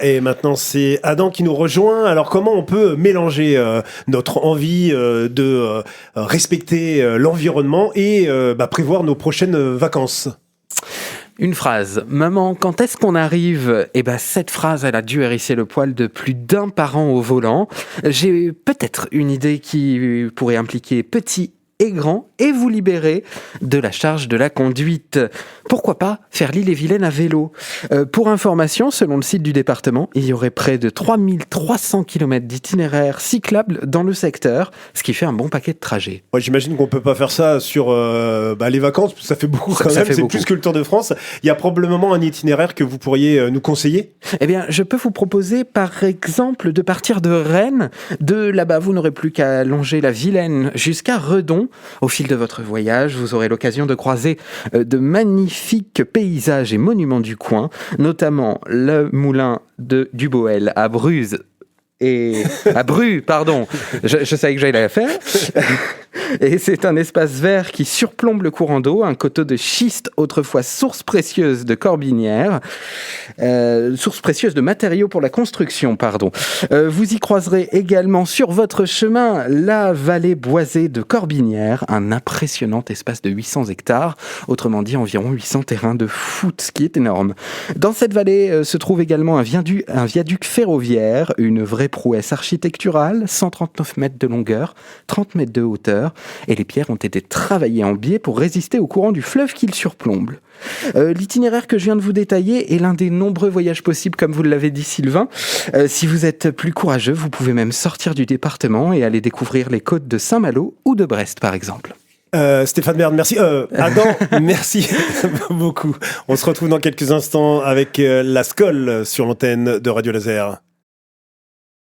Et maintenant, c'est Adam qui nous rejoint. Alors, comment on peut mélanger notre envie de respecter l'environnement et prévoir nos prochaines vacances? Une phrase. Maman, quand est-ce qu'on arrive? Cette phrase, elle a dû hérisser le poil de plus d'un parent au volant. J'ai peut-être une idée qui pourrait impliquer petit et grand et vous libérer de la charge de la conduite. Pourquoi pas faire l'Ille-et-Vilaine à vélo? Pour information, selon le site du département, il y aurait près de 3300 km d'itinéraires cyclables dans le secteur, ce qui fait un bon paquet de trajets. Ouais, j'imagine qu'on peut pas faire ça sur les vacances, parce que ça fait beaucoup quand même, c'est plus que le Tour de France. Il y a probablement un itinéraire que vous pourriez nous conseiller? Eh bien, je peux vous proposer par exemple de partir de Rennes. De là-bas, vous n'aurez plus qu'à longer la Vilaine jusqu'à Redon. Au fil de votre voyage, vous aurez l'occasion de croiser de magnifiques paysages et monuments du coin, notamment le moulin de Duboël à Bruz. À Bru, pardon. Je savais que j'allais la faire. Et c'est un espace vert qui surplombe le courant d'eau, un coteau de schiste, autrefois source précieuse de Corbinière, source précieuse de matériaux pour la construction, pardon. Vous y croiserez également sur votre chemin la vallée boisée de Corbinière, un impressionnant espace de 800 hectares, autrement dit environ 800 terrains de foot, ce qui est énorme. Dans cette vallée se trouve également un viaduc ferroviaire, une vraie prouesse architecturale, 139 mètres de longueur, 30 mètres de hauteur, et les pierres ont été travaillées en biais pour résister au courant du fleuve qu'il surplombe. L'itinéraire que je viens de vous détailler est l'un des nombreux voyages possibles, comme vous l'avez dit Sylvain. Si vous êtes plus courageux, vous pouvez même sortir du département et aller découvrir les côtes de Saint-Malo ou de Brest par exemple. Stéphane Bern, merci. Adam, merci beaucoup. On se retrouve dans quelques instants avec la Skol sur l'antenne de Radio Laser.